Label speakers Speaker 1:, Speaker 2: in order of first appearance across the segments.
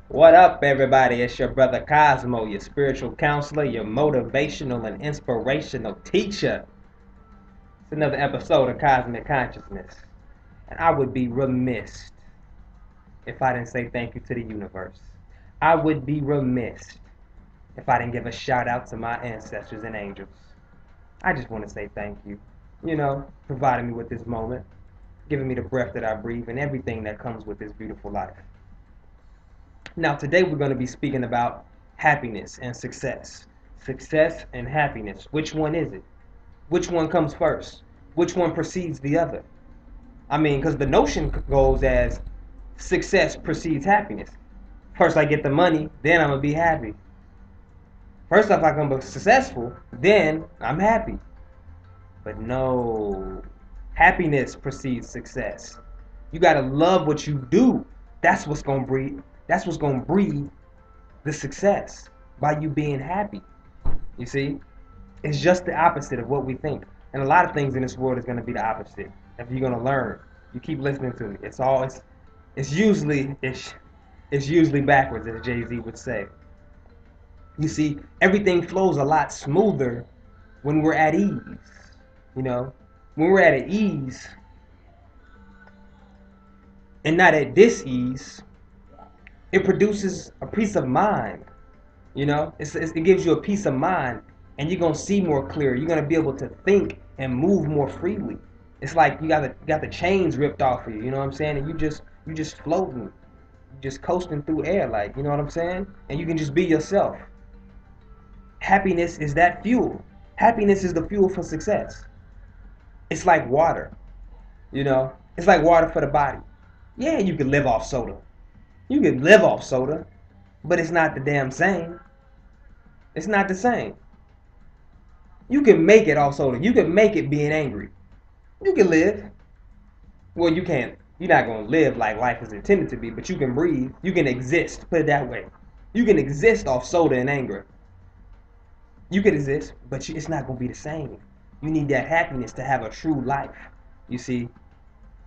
Speaker 1: What up, everybody? It's your brother Cosmo, your spiritual counselor, your motivational and inspirational teacher. It's another episode of Cosmic Consciousness. And I would be remiss if I didn't say thank you to the universe. I would be remiss if I didn't give a shout out to my ancestors and angels. I just want to say thank you. Providing me with this moment, giving me the breath that I breathe, and everything that comes with this beautiful life. Now, today we're going to be speaking about happiness and success. Success and happiness. Which one is it? Which one comes first? Which one precedes the other? Because the notion goes as success precedes happiness. First I get the money, then I'm going to be happy. First off, I become successful, then I'm happy. But no, happiness precedes success. You got to love what you do. That's what's going to breed. That's what's going to breed the success by you being happy. You see? It's just the opposite of what we think. And a lot of things in this world is going to be the opposite. If you're going to learn, you keep listening to me. It's usually backwards, as Jay-Z would say. You see, everything flows a lot smoother when we're at ease. When we're at ease and not at dis-ease, it produces a peace of mind. It gives you a peace of mind, and you're gonna see more clear. You're gonna be able to think and move more freely. It's like you got the chains ripped off of you. You know what I'm saying? And you just floating, you just coasting through air, like, you know what I'm saying? And you can just be yourself. Happiness is that fuel. Happiness is the fuel for success. It's like water. It's like water for the body. Yeah, you can live off soda. You can live off soda, but it's not the damn same. It's not the same. You can make it off soda. You can make it being angry. You can live. Well, you can't. You're not going to live like life is intended to be, but you can breathe. You can exist. Put it that way. You can exist off soda and anger. You can exist, but it's not going to be the same. You need that happiness to have a true life, you see.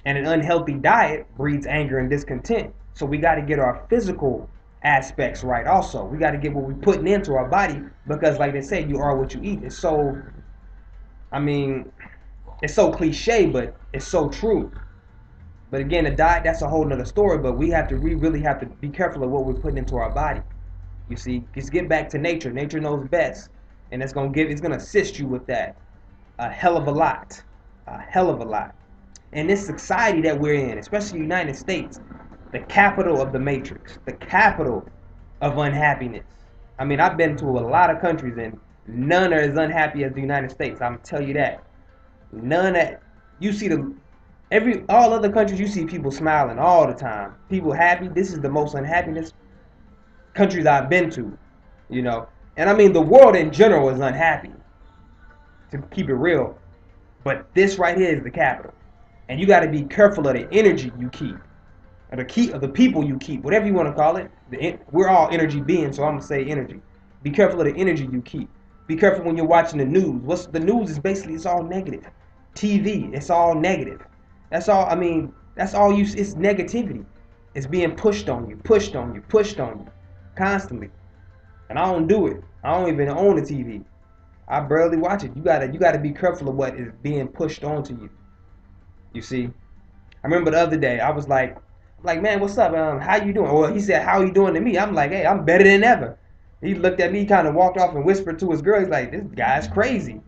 Speaker 1: And an unhealthy diet breeds anger and discontent. So we got to get our physical aspects right also. We got to get what we're putting into our body, because like they say, you are what you eat. It's so cliche, but it's so true. But again, the diet, that's a whole nother story, but we really have to be careful of what we're putting into our body. You see, just get back to nature. Nature knows best, and it's going to assist you with that a hell of a lot. A hell of a lot. And this society that we're in, especially the United States, the capital of the matrix, the capital of unhappiness. I've been to a lot of countries, and none are as unhappy as the United States. I'm tell you that. You see all other countries, you see people smiling all the time, people happy. This is the most unhappiness countries I've been to, And the world in general is unhappy, to keep it real. But this right here is the capital. And you got to be careful of the energy you keep, or the people you keep, whatever you want to call it. We're all energy beings, so I'm going to say energy. Be careful of the energy you keep. Be careful when you're watching the news. The news is basically, it's all negative. TV, it's all negative. That's all, it's negativity. It's being pushed on you, constantly. And I don't do it. I don't even own a TV. I barely watch it. You gotta be careful of what is being pushed onto you. You see, I remember the other day I was like, man, what's up? How you doing? Well, he said, how you doing to me? I'm like, hey, I'm better than ever. He looked at me, kind of walked off and whispered to his girl. He's like, this guy's crazy.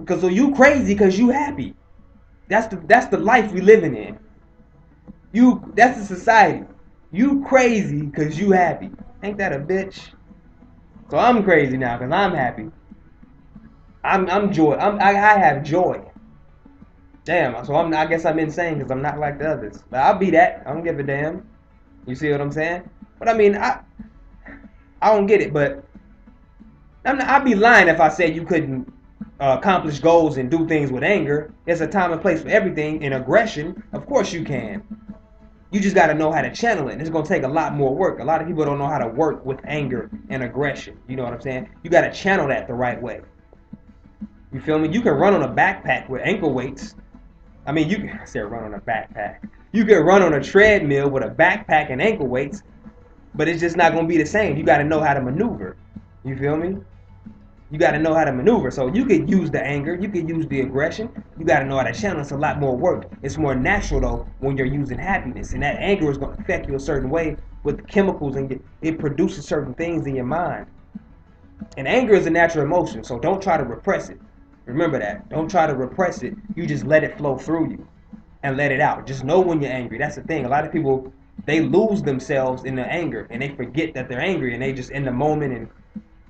Speaker 1: So you crazy because you happy. That's the life we living in. That's the society. You crazy because you happy. Ain't that a bitch? So I'm crazy now because I'm happy. I'm joy. I have joy. Damn. So I guess I'm insane because I'm not like the others. But I'll be that. I don't give a damn. You see what I'm saying? But I don't get it. But I'd be lying if I said you couldn't accomplish goals and do things with anger. There's a time and place for everything. And aggression, of course you can. You just got to know how to channel it. And it's going to take a lot more work. A lot of people don't know how to work with anger and aggression. You know what I'm saying? You got to channel that the right way. You feel me? You can run on a backpack with ankle weights. I said run on a backpack. You can run on a treadmill with a backpack and ankle weights. But it's just not going to be the same. You got to know how to maneuver. You feel me? You got to know how to maneuver. So you could use the anger. You could use the aggression. You got to know how to channel. It's a lot more work. It's more natural, though, when you're using happiness. And that anger is going to affect you a certain way with the chemicals, and it produces certain things in your mind. And anger is a natural emotion, so don't try to repress it. Remember that. Don't try to repress it. You just let it flow through you and let it out. Just know when you're angry. That's the thing. A lot of people, they lose themselves in the anger, and they forget that they're angry, and they just in the moment and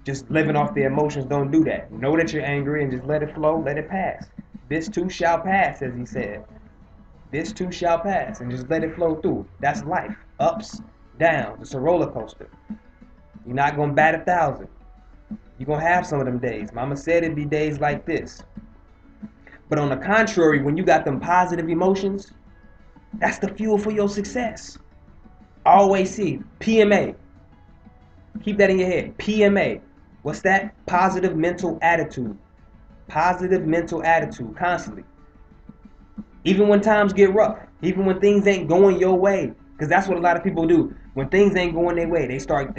Speaker 1: just living off their emotions. Don't do that. Know that you're angry and just let it flow, let it pass. This too shall pass, as he said. This too shall pass, and just let it flow through. That's life. Ups, downs. It's a roller coaster. You're not going to bat 1,000. You're going to have some of them days. Mama said it'd be days like this. But on the contrary, when you got them positive emotions, that's the fuel for your success. Always see PMA. Keep that in your head. PMA. What's that? Positive mental attitude. Positive mental attitude constantly. Even when times get rough. Even when things ain't going your way. Because that's what a lot of people do. When things ain't going their way, they start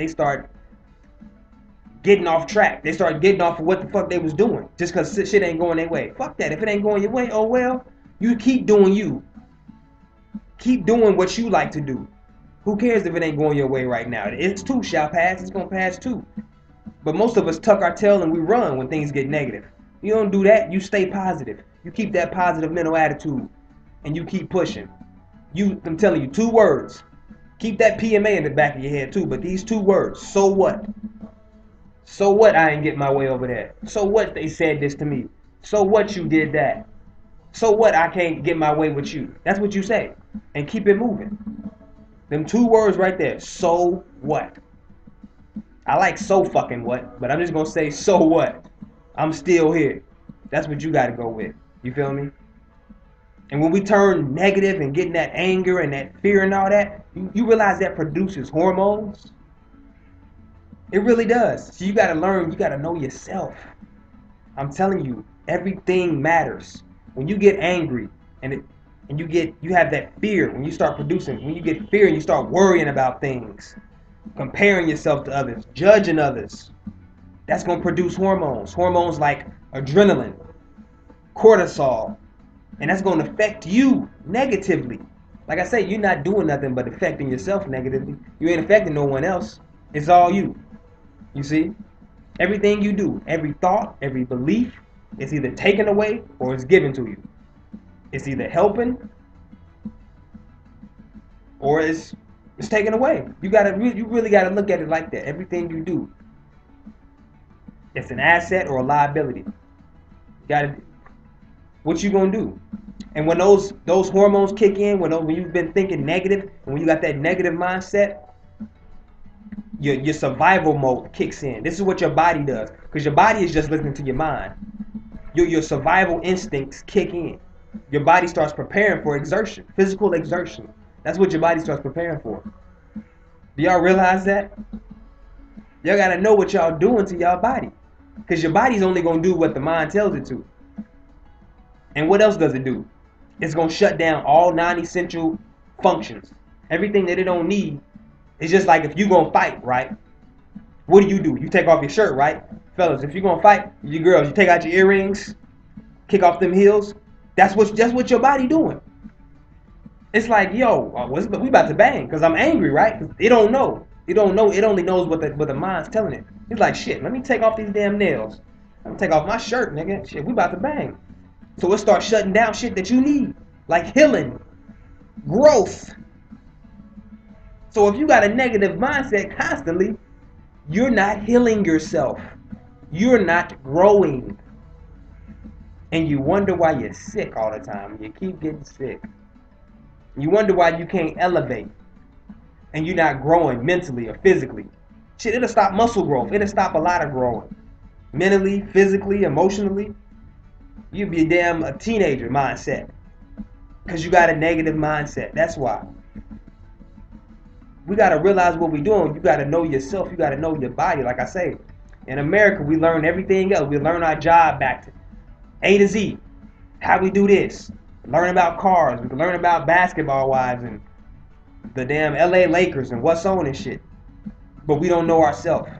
Speaker 1: getting off track. They start getting off of what the fuck they was doing. Just because shit ain't going their way. Fuck that. If it ain't going your way, oh well. You keep doing you. Keep doing what you like to do. Who cares if it ain't going your way right now? It's too shall pass. It's going to pass too. But most of us tuck our tail and we run when things get negative. You don't do that. You stay positive. You keep that positive mental attitude. And you keep pushing. I'm telling you, 2 words. Keep that PMA in the back of your head too. But these 2 words. So what? So what I ain't get my way over there? So what they said this to me? So what you did that? So what I can't get my way with you? That's what you say. And keep it moving. Them 2 words right there. So what? I like so fucking what, but I'm just going to say so what? I'm still here. That's what you got to go with. You feel me? And when we turn negative and getting that anger and that fear and all that, you realize that produces hormones. It really does. So you got to learn, you got to know yourself. I'm telling you, everything matters. When you get angry and you have that fear, when you start producing, when you get fear and you start worrying about things, comparing yourself to others, judging others, that's going to produce hormones. Hormones like adrenaline, cortisol, and that's going to affect you negatively. Like I say, you're not doing nothing but affecting yourself negatively. You ain't affecting no one else. It's all you. You see? Everything you do, every thought, every belief, it's either taken away or it's given to you. It's either helping or it's taken away. You really gotta look at it like that. Everything you do, it's an asset or a liability. What you gonna do? And when those hormones kick in, when you've been thinking negative, and when you got that negative mindset, your survival mode kicks in. This is what your body does, because your body is just listening to your mind. Your survival instincts kick in. Your body starts preparing for exertion, physical exertion. That's what your body starts preparing for. Do y'all realize that? Y'all gotta know what y'all doing to y'all body, because your body's only gonna do what the mind tells it to. And what else does it do? It's gonna shut down all non-essential functions. Everything that it don't need. It's just like if you gonna fight, right? What do? You take off your shirt, right? Fellas, if you're gonna fight, you girls, you take out your earrings, kick off them heels. That's what your body doing. It's like, yo, we about to bang, because I'm angry, right? It don't know. It only knows what the mind's telling it. It's like, shit, let me take off these damn nails. Let me take off my shirt, nigga. Shit, we about to bang. So it starts shutting down shit that you need, like healing, growth. So if you got a negative mindset constantly, you're not healing yourself. You're not growing. And you wonder why you're sick all the time. You keep getting sick. You wonder why you can't elevate. And you're not growing mentally or physically. Shit, it'll stop muscle growth. It'll stop a lot of growing. Mentally, physically, emotionally. You'd be a teenager mindset. Because you got a negative mindset. That's why. We got to realize what we're doing. You got to know yourself. You got to know your body. Like I say, in America, we learn everything else. We learn our job back to A to Z. How we do this. Learn about cars. We can learn about basketball wives and the damn LA Lakers and what's on and shit. but we don't know ourselves.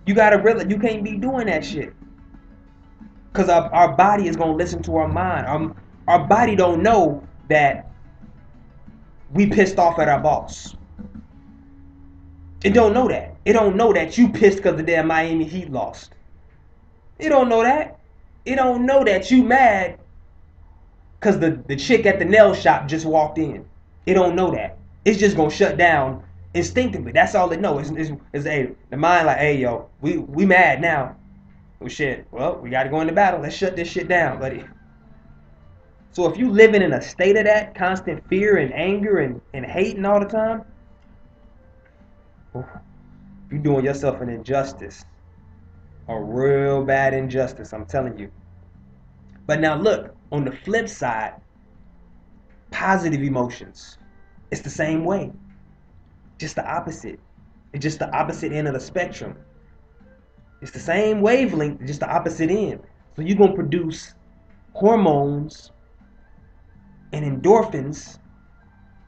Speaker 1: You gotta realize you can't be doing that shit. Because our body is going to listen to our mind. Our body don't know that we pissed off at our boss. It don't know that. It don't know that you pissed because the damn Miami Heat lost. It don't know that. It don't know that you mad because the chick at the nail shop just walked in. It don't know that. It's just going to shut down instinctively. That's all it knows. It's hey, the mind like, hey, yo, we mad now. Oh shit, well, we gotta go into battle. Let's shut this shit down, buddy. So if you living in a state of that, constant fear and anger and hating all the time, you're doing yourself an injustice. A real bad injustice, I'm telling you. But now look, on the flip side, positive emotions. It's the same way. Just the opposite. It's just the opposite end of the spectrum. It's the same wavelength, just the opposite end. So you're going to produce hormones and endorphins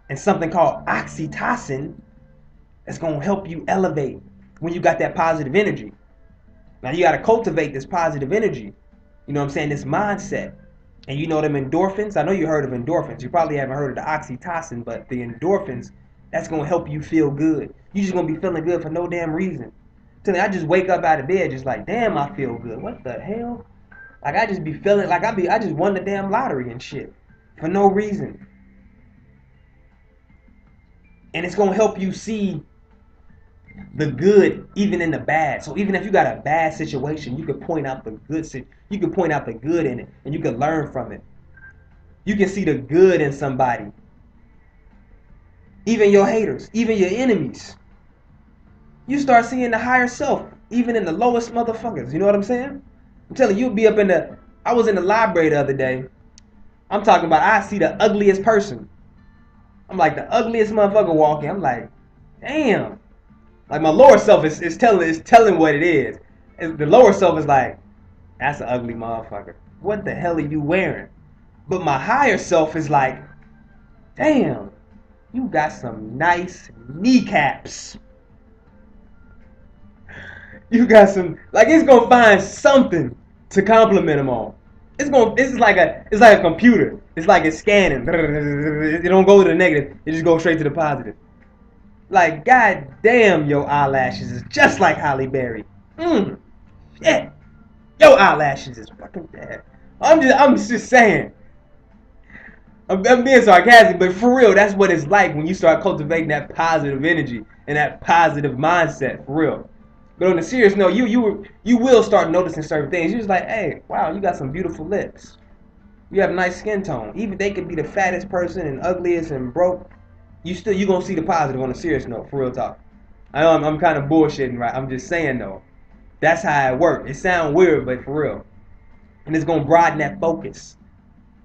Speaker 1: and something called oxytocin that's going to help you elevate when you got that positive energy. Now you got to cultivate this positive energy. You know what I'm saying? This mindset. And you know them endorphins? I know you heard of endorphins. You probably haven't heard of the oxytocin, but the endorphins, that's going to help you feel good. You're just going to be feeling good for no damn reason. I just wake up out of bed just like, damn, I feel good. What the hell? Like I just be feeling like I just won the damn lottery and shit for no reason. And it's gonna help you see the good even in the bad. So even if you got a bad situation, you can point out the good. You can point out the good in it, and you can learn from it. You can see the good in somebody. Even your haters, even your enemies. You start seeing the higher self, even in the lowest motherfuckers. You know what I'm saying? I'm telling you, you'll be up in the... I was in the library the other day. I'm talking about I see the ugliest person. I'm like the ugliest motherfucker walking. I'm like, damn. Like my lower self is telling what it is. The lower self is like, that's an ugly motherfucker. What the hell are you wearing? But my higher self is like, damn, you got some nice kneecaps. You got some, like it's gonna find something to compliment them on. It's like a computer. It's like it's scanning. It don't go to the negative. It just goes straight to the positive. Like, god damn, your eyelashes is just like Halle Berry. Shit. Your eyelashes is fucking bad. I'm just saying. I'm being sarcastic, but for real, that's what it's like when you start cultivating that positive energy and that positive mindset, for real. But on a serious note, you will start noticing certain things. You're just like, hey, wow, you got some beautiful lips. You have a nice skin tone. Even they could be the fattest person and ugliest and broke. You gonna see the positive on a serious note, for real talk. I know I'm kind of bullshitting, right? I'm just saying though, that's how it works. It sounds weird, but for real, and it's gonna broaden that focus.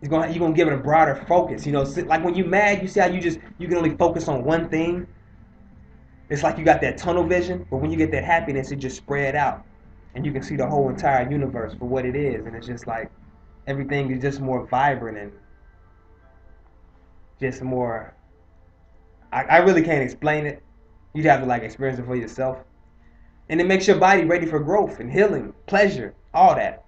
Speaker 1: You're gonna give it a broader focus. You know, like when you're mad, you see how you can only focus on one thing. It's like you got that tunnel vision, but when you get that happiness, it just spread out, and you can see the whole entire universe for what it is, and it's just like everything is just more vibrant and just more. I really can't explain it. You'd have to like experience it for yourself, and it makes your body ready for growth and healing, pleasure, all that.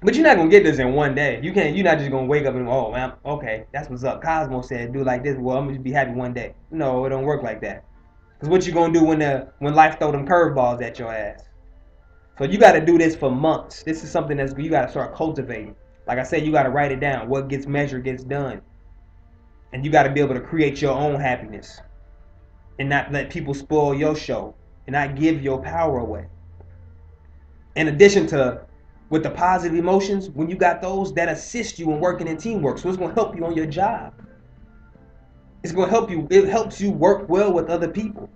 Speaker 1: But you're not gonna get this in one day. You're not just gonna wake up and oh man, okay, that's what's up. Cosmo said do like this. Well, I'm gonna just be happy one day. No, it don't work like that. Cause what you gonna do when life throw them curveballs at your ass? So you got to do this for months. This is something that's you got to start cultivating. Like I said, you got to write it down. What gets measured gets done, and you got to be able to create your own happiness, and not let people spoil your show, and not give your power away. In addition to with the positive emotions, when you got those, that assist you in working in teamwork. So it's going to help you on your job. It's going to help you. It helps you work well with other people.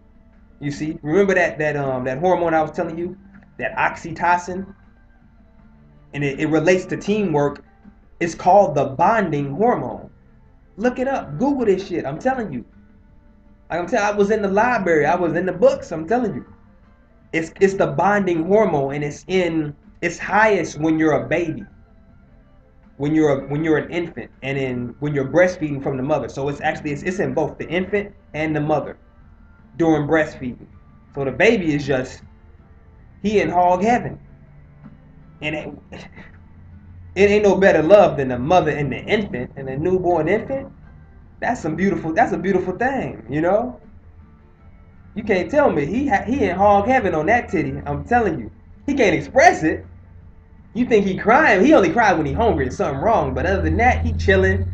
Speaker 1: You see, remember that hormone I was telling you, that oxytocin, and it relates to teamwork. It's called the bonding hormone. Look it up. Google this shit. I'm telling you. I was in the library. I was in the books. I'm telling you. It's the bonding hormone, and it's highest when you're a baby. when you're an infant, and then when you're breastfeeding from the mother. So it's in both the infant and the mother during breastfeeding. So the baby is just, he in hog heaven, and it ain't no better love than the mother and the infant and the newborn infant. That's a beautiful thing, you know. You can't tell me he in hog heaven on that titty. I'm telling you, he can't express it. You think he crying? He only cry when he hungry and something wrong. But other than that, he chilling.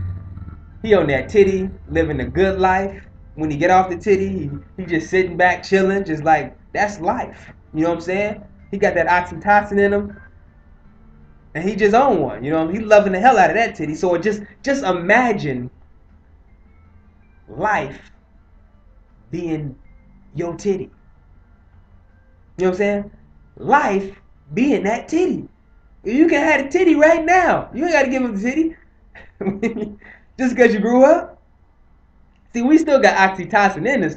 Speaker 1: He on that titty, living a good life. When he get off the titty, he just sitting back, chilling, just like, that's life. You know what I'm saying? He got that oxytocin in him, and he just on one. You know, he loving the hell out of that titty. So just imagine life being your titty. You know what I'm saying? Life being that titty. You can have a titty right now. You ain't got to give him the titty. Just because you grew up. See, we still got oxytocin in us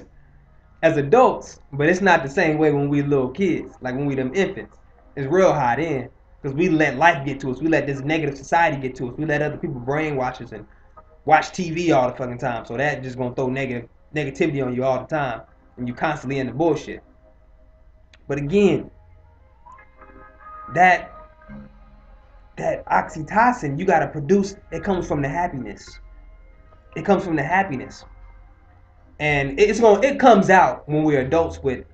Speaker 1: as adults, but it's not the same way when we little kids, like when we them infants. It's real high then, because we let life get to us. We let this negative society get to us. We let other people brainwash us and watch TV all the fucking time. So that just gonna throw negativity on you all the time, and you constantly in the bullshit. But again, that oxytocin you gotta produce. It comes from the happiness. It comes from the happiness, and it comes out when we're adults with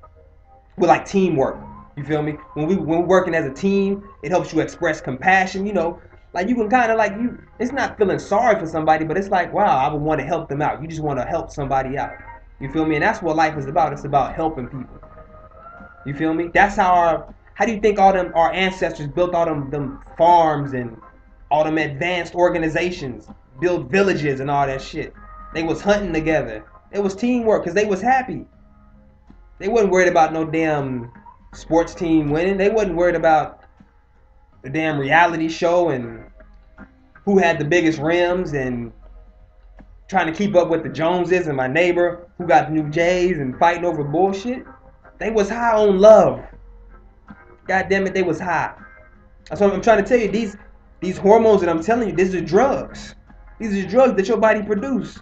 Speaker 1: like teamwork. You feel me? When we're working as a team, it helps you express compassion. You know, like you can kind of like it's not feeling sorry for somebody, but it's like, wow, I would want to help them out. You just want to help somebody out. You feel me? And that's what life is about. It's about helping people. You feel me? That's how do you think our ancestors built all them farms and all them advanced organizations, built villages and all that shit? They was hunting together. It was teamwork because they was happy. They wasn't worried about no damn sports team winning. They wasn't worried about the damn reality show and who had the biggest rims and trying to keep up with the Joneses and my neighbor who got the new J's and fighting over bullshit. They was high on love. God damn it, they was high. That's what I'm trying to tell you. These hormones that I'm telling you, these are drugs. These are drugs that your body produce.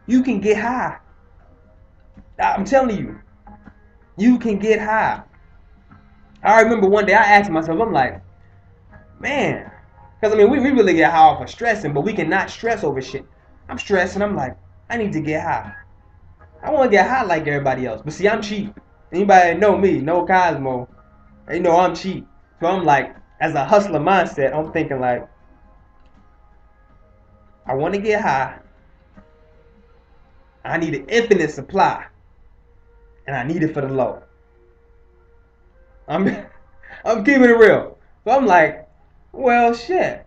Speaker 1: You can get high. I'm telling you. You can get high. I remember one day I asked myself, I'm like, man, because I mean, we really get high off of stressing, but we cannot stress over shit. I'm stressing, I'm like, I need to get high. I want to get high like everybody else. But see, I'm cheap. Anybody that know me, know Cosmo, they know I'm cheap. So I'm like, as a hustler mindset, I'm thinking like, I want to get high. I need an infinite supply. And I need it for the low. I'm keeping it real. So I'm like, well, shit.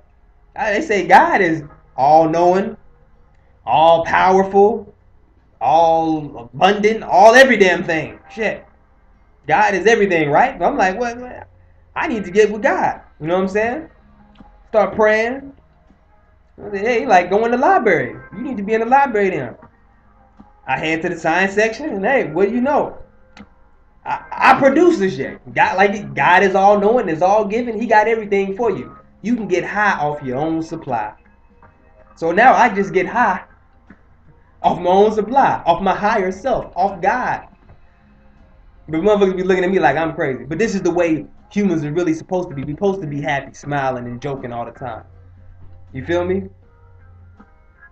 Speaker 1: They say God is all-knowing, all-powerful, all abundant, all every damn thing. Shit. God is everything, right? So I'm like, well, I need to get with God. You know what I'm saying? Start praying. Hey, like going to the library. You need to be in the library then. I head to the science section and hey, what do you know? I produce this shit. God is all knowing, is all giving. He got everything for you. You can get high off your own supply. So now I just get high off my own supply, off my higher self, off God. But motherfuckers be looking at me like I'm crazy. But this is the way humans are really supposed to be. We're supposed to be happy, smiling, and joking all the time. You feel me?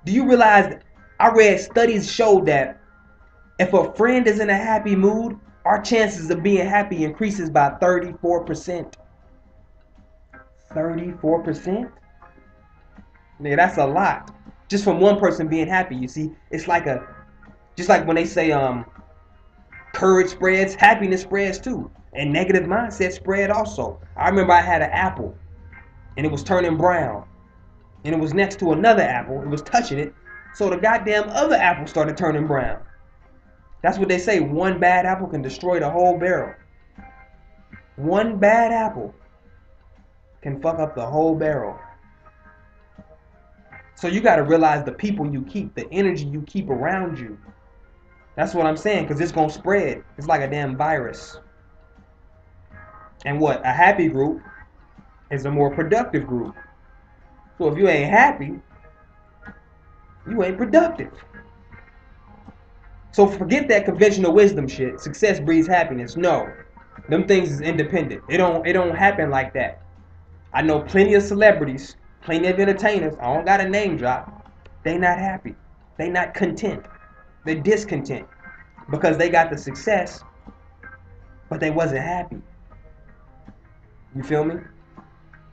Speaker 1: Do you realize that I read studies show that if a friend is in a happy mood, our chances of being happy increases by 34%. 34%? Nigga, that's a lot. Just from one person being happy, you see? It's like just like when they say courage spreads, happiness spreads too. And negative mindset spread also. I remember I had an apple and it was turning brown. And it was next to another apple. It was touching it. So the goddamn other apple started turning brown. That's what they say. One bad apple can destroy the whole barrel. One bad apple can fuck up the whole barrel. So you got to realize the people you keep, the energy you keep around you. That's what I'm saying, because it's going to spread. It's like a damn virus. And what? A happy group is a more productive group. So if you ain't happy, you ain't productive. So forget that conventional wisdom shit. Success breeds happiness. No. Them things is independent. It don't happen like that. I know plenty of celebrities, plenty of entertainers. I don't got a name drop. They not happy. They not content. They're discontent because they got the success, but they wasn't happy. You feel me?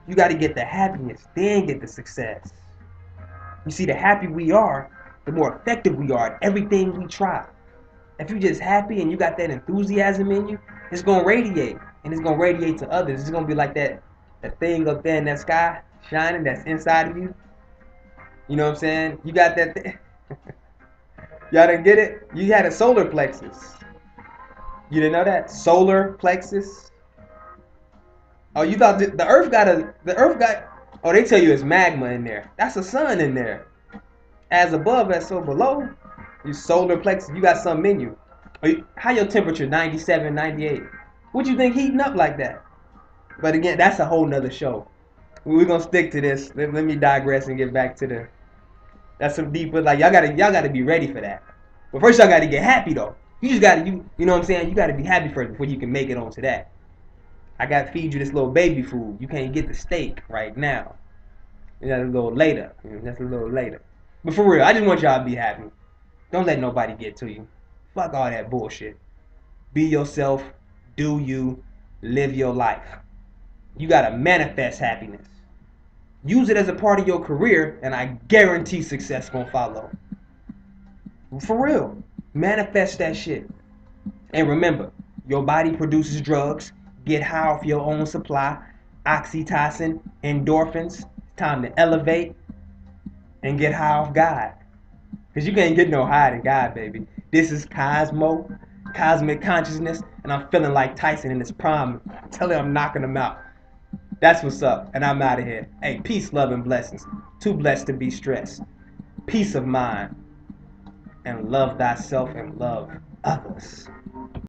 Speaker 1: You got to get the happiness, then get the success. You see, the happier we are, the more effective we are at everything we try. If you're just happy and you got that enthusiasm in you, it's gonna radiate, and it's gonna radiate to others. It's gonna be like that thing up there in that sky shining that's inside of you. You know what I'm saying? You got that thing. Y'all didn't get it? You had a solar plexus. You didn't know that? Solar plexus. Oh, you thought the Earth got Oh, they tell you it's magma in there. That's a sun in there. As above, as so below. You solar plexus, you got something in you. How your temperature? 97, 98. What you think heating up like that? But again, that's a whole nother show. We're gonna stick to this. Let me digress and get back to the. That's some deeper. Like y'all gotta be ready for that. But first y'all gotta get happy though. You just gotta you know what I'm saying. You gotta be happy first before you can make it onto that. I gotta feed you this little baby food. You can't get the steak right now. That's a little later. That's a little later. But for real, I just want y'all to be happy. Don't let nobody get to you. Fuck all that bullshit. Be yourself. Do you. Live your life. You gotta manifest happiness. Use it as a part of your career, and I guarantee success gonna follow. For real. Manifest that shit. And remember, your body produces drugs. Get high off your own supply. Oxytocin, endorphins. Time to elevate and get high off God. Because you can't get no higher than God, baby. This is cosmic consciousness, and I'm feeling like Tyson in his prime. Tell him I'm knocking him out. That's what's up, and I'm out of here. Hey, peace, love, and blessings. Too blessed to be stressed. Peace of mind, and love thyself and love others.